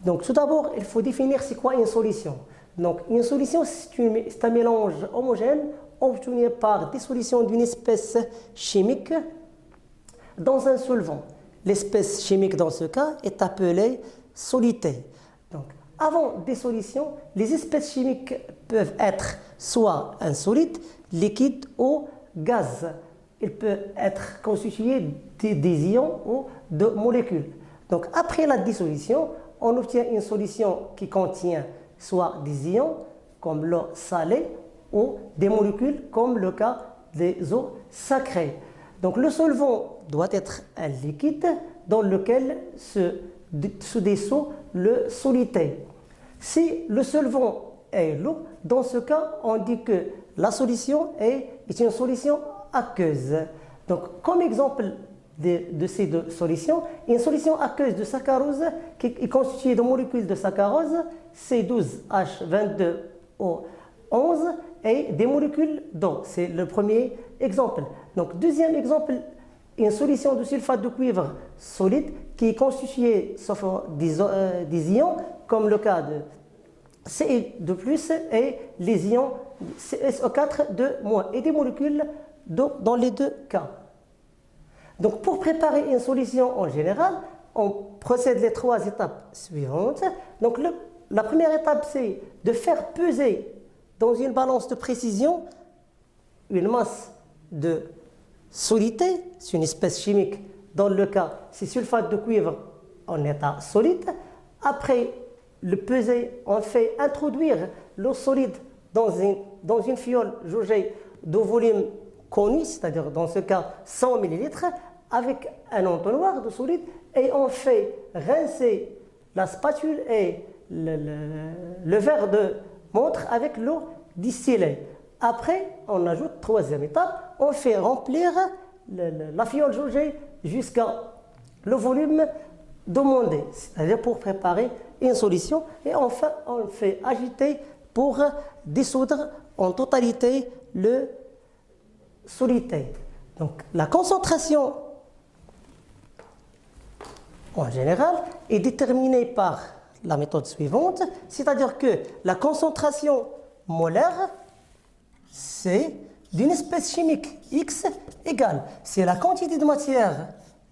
Donc, tout d'abord, il faut définir c'est quoi une solution. Donc, une solution, c'est un mélange homogène obtenu par dissolution d'une espèce chimique dans un solvant. L'espèce chimique dans ce cas est appelée soluté. Donc, avant dissolution, les espèces chimiques peuvent être soit un solide, liquide ou gaz. Il peut être constitué des ions ou de molécules. Donc, après la dissolution, on obtient une solution qui contient soit des ions, comme l'eau salée, ou des molécules, comme le cas des eaux sacrées. Donc, le solvant doit être un liquide dans lequel se dissout le soluté. Si le solvant est l'eau, dans ce cas, on dit que la solution est une solution aqueuse. Donc, comme exemple de ces deux solutions, une solution aqueuse de saccharose qui est constituée de molécules de saccharose, C12H22O11, et des molécules d'eau. C'est le premier exemple. Donc, deuxième exemple, une solution de sulfate de cuivre solide qui est constituée sauf des ions, comme le cas de Ci2+, et les ions SO4 et des molécules d'eau dans les deux cas. Donc, pour préparer une solution en général, on procède les trois étapes suivantes. Donc, la première étape, c'est de faire peser dans une balance de précision une masse de solidité, c'est une espèce chimique. Dans le cas, c'est sulfate de cuivre en état solide. Après le peser, on fait introduire l'eau solide dans une fiole jaugée de volume connu, c'est-à-dire dans ce cas 100 ml, avec un entonnoir de solide, et on fait rincer la spatule et le verre de montre avec l'eau distillée. Après, on ajoute troisième étape, on fait remplir la fiole jaugée jusqu'à le volume demandé, c'est-à-dire pour préparer une solution, et enfin on fait agiter pour dissoudre en totalité le soluté. Donc la concentration en général est déterminée par la méthode suivante, c'est-à-dire que la concentration molaire, c'est d'une espèce chimique X égale, c'est la quantité de matière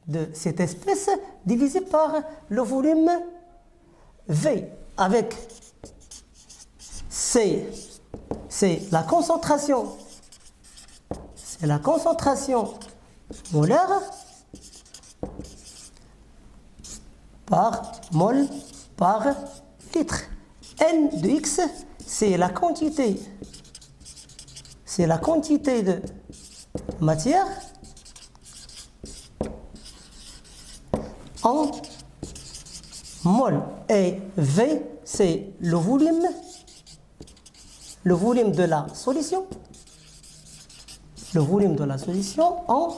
de cette espèce divisée par le volume V, avec C, c'est la concentration molaire par mol par litre. N de X, c'est la quantité de matière en mol, et V, c'est le volume de la solution, en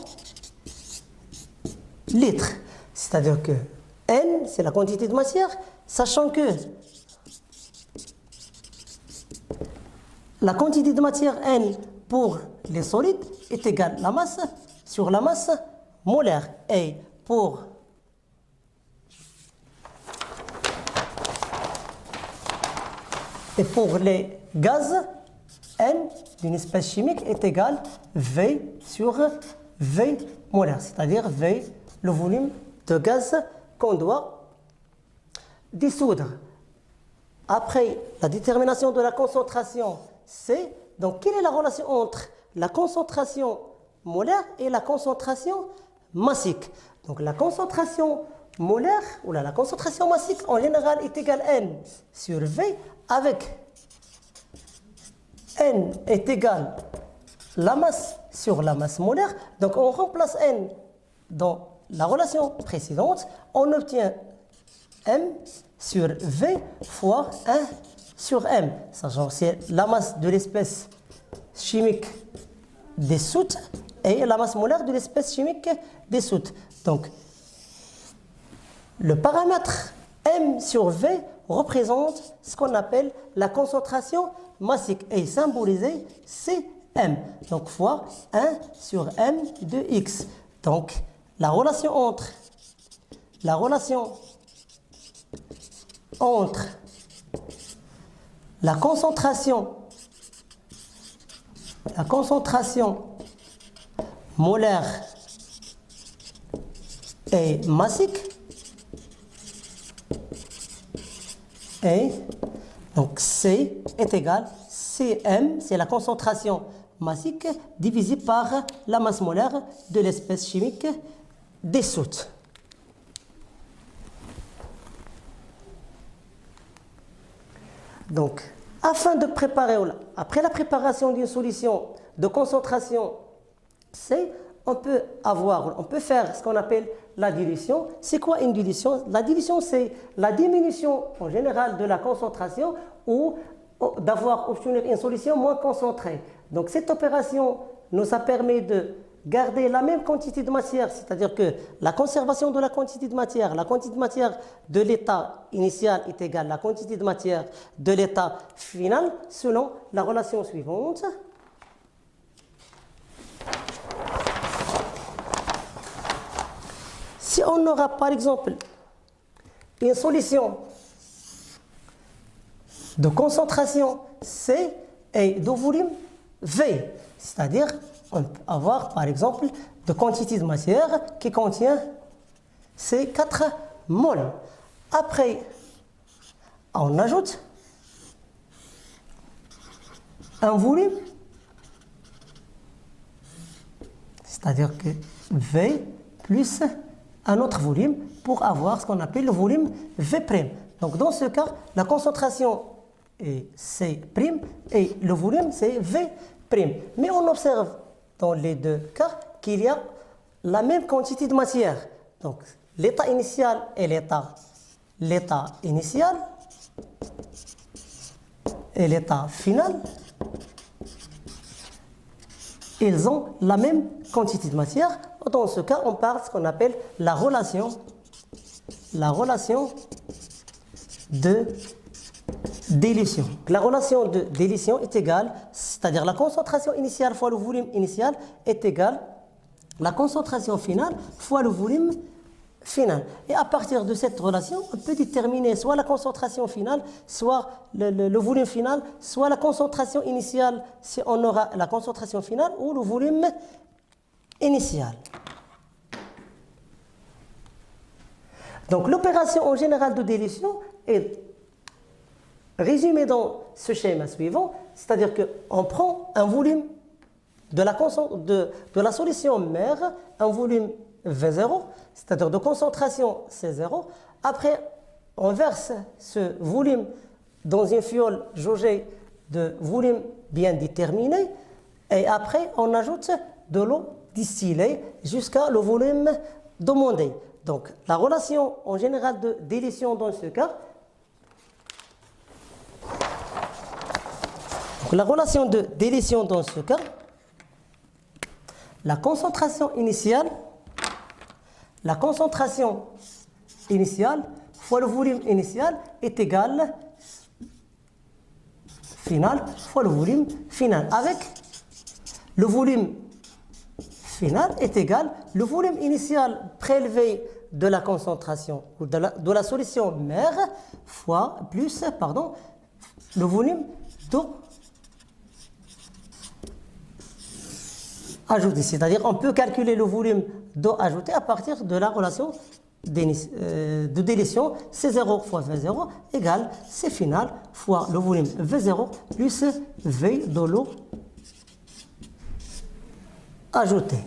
litres. C'est-à-dire que N, c'est la quantité de matière, sachant que la quantité de matière N pour les solides est égale à la masse sur la masse molaire. Et pour les gaz, N d'une espèce chimique est égal V sur V molaire, c'est-à-dire V, le volume de gaz qu'on doit dissoudre. Après la détermination de la concentration C, donc quelle est la relation entre la concentration molaire et la concentration massique? Donc la concentration molaire, ou la concentration massique en général est égale N sur V, avec N est égal la masse sur la masse molaire. Donc on remplace N dans la relation précédente, on obtient M sur V fois 1 sur M, sachant que c'est la masse de l'espèce chimique dissoute et la masse molaire de l'espèce chimique dissoute. Donc, le paramètre M sur V représente ce qu'on appelle la concentration massique et symbolisé Cm, donc fois 1 sur M de X. Donc, la relation entre la concentration molaire et massique, et donc C est égal, Cm, c'est la concentration massique divisée par la masse molaire de l'espèce chimique dissoute. Donc, afin de préparer, après la préparation d'une solution de concentration C, on peut faire ce qu'on appelle la dilution. C'est quoi une dilution? La dilution, c'est la diminution en général de la concentration ou d'avoir obtenu une solution moins concentrée. Donc, cette opération nous a permis de garder la même quantité de matière, c'est-à-dire que la conservation de la quantité de matière de l'état initial est égale à la quantité de matière de l'état final selon la relation suivante. Si on aura par exemple une solution de concentration C et de volume V, c'est-à-dire on peut avoir par exemple de quantité de matière qui contient ces 4 moles. Après, on ajoute un volume, c'est-à-dire que V plus un autre volume pour avoir ce qu'on appelle le volume V'. Donc dans ce cas, la concentration est C' et le volume c'est V'. Mais on observe dans les deux cas qu'il y a la même quantité de matière. Donc l'état initial et l'état initial et l'état final, ils ont la même quantité de matière. Dans ce cas, on parle de ce qu'on appelle la relation de dilution. La relation de dilution est égale, c'est-à-dire la concentration initiale fois le volume initial est égale la concentration finale fois le volume final. Et à partir de cette relation, on peut déterminer soit la concentration finale, soit le volume final, soit la concentration initiale, si on aura la concentration finale, ou le volume initial. Donc l'opération en général de dilution est résumée dans ce schéma suivant, c'est-à-dire qu'on prend un volume de la solution mère, un volume V0, c'est-à-dire de concentration C0. Après, on verse ce volume dans une fiole jaugée de volume bien déterminé et après, on ajoute de l'eau distillée jusqu'à le volume demandé. Donc, la relation en général de dilution dans ce cas, la relation de dilution dans ce cas, la concentration initiale fois le volume initial est égal final fois le volume final, avec le volume final est égal le volume initial prélevé de la concentration ou de la solution mère fois plus le volume d'eau ajouté. C'est-à-dire on peut calculer le volume d'eau ajouté à partir de la relation de dilution C0 fois V0 égale C final fois le volume V0 plus V de l'eau ajoutée.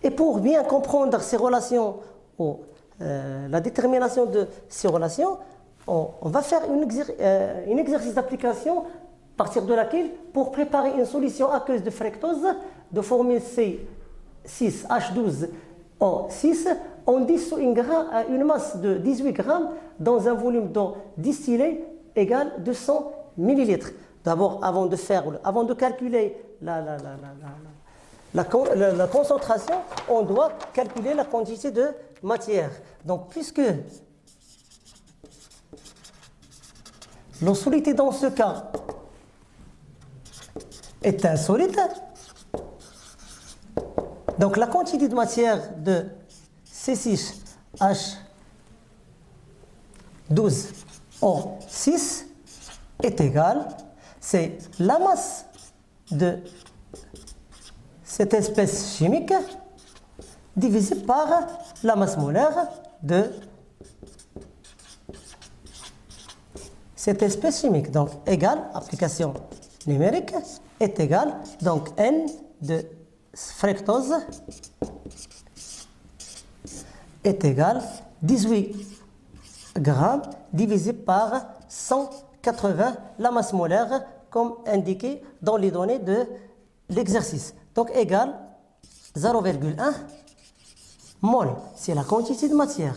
Et pour bien comprendre ces relations ou la détermination de ces relations, on va faire un exercice d'application à partir de laquelle, pour préparer une solution aqueuse de fructose de formule C6H12O6, on dissout une masse de 18 grammes dans un volume d'eau distillée égal à 200 ml. D'abord, avant de calculer la concentration, on doit calculer la quantité de matière. Donc, puisque l'eau solide dans ce cas est insolite, Donc la quantité de matière de C6H12O6 est égale, c'est la masse de cette espèce chimique divisé par la masse molaire de cette espèce chimique. Donc, égale, application numérique, est égale, donc N de fructose est égal 18 grammes divisé par 180, la masse molaire, comme indiqué dans les données de l'exercice. Donc, égale 0,1 mol, c'est la quantité de matière.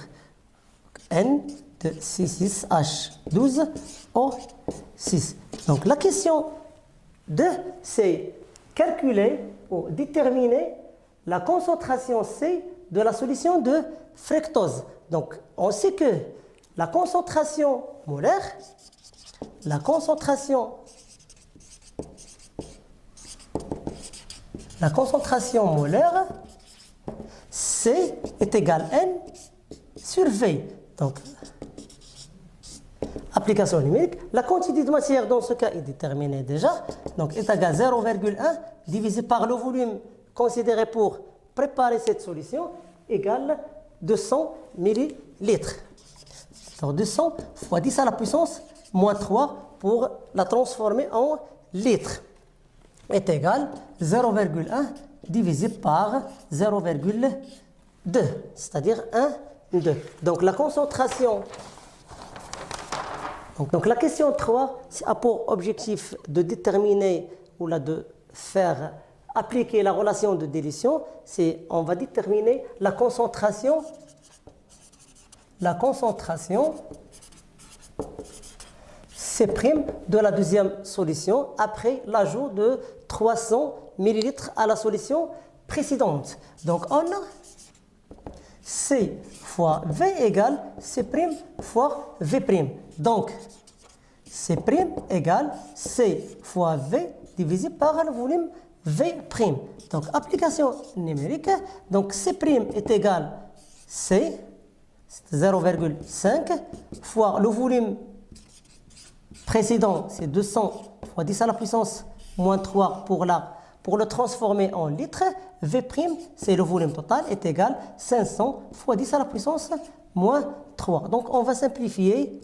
N de C6H12O6. Donc la question 2, c'est calculer ou déterminer la concentration C de la solution de fructose. Donc on sait que la concentration molaire, C est égale N sur V. Donc, application numérique, la quantité de matière dans ce cas est déterminée déjà. Donc, est égale 0,1 divisé par le volume considéré pour préparer cette solution égale 200 millilitres. Donc, 200 fois 10 à la puissance moins 3 pour la transformer en litres est égal 0,1 divisé par 0,2, c'est-à-dire 1, 2. Donc la concentration, donc la question 3 a pour objectif de déterminer ou là de faire appliquer la relation de dilution, c'est on va déterminer la concentration C' de la deuxième solution après l'ajout de 300 ml à la solution précédente. Donc on a C fois V égale C' fois V'. Donc C' égale C fois V divisé par le volume V'. Donc application numérique, donc C' est égal C, 0,5 fois le volume précédent, c'est 200 fois 10 à la puissance moins 3 pour le transformer en litres. V', c'est le volume total, est égal 500 fois 10 à la puissance moins 3. Donc, on va simplifier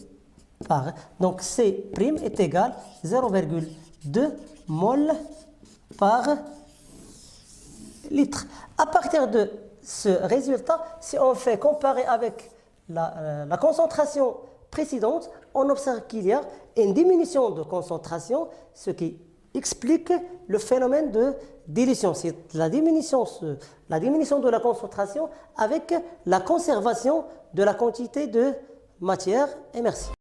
par. Donc, C' est égal 0,2 mol par litre. À partir de ce résultat, si on fait comparer avec la concentration précédente, on observe qu'il y a une diminution de concentration, ce qui explique le phénomène de dilution. C'est la diminution de la concentration avec la conservation de la quantité de matière. Et merci.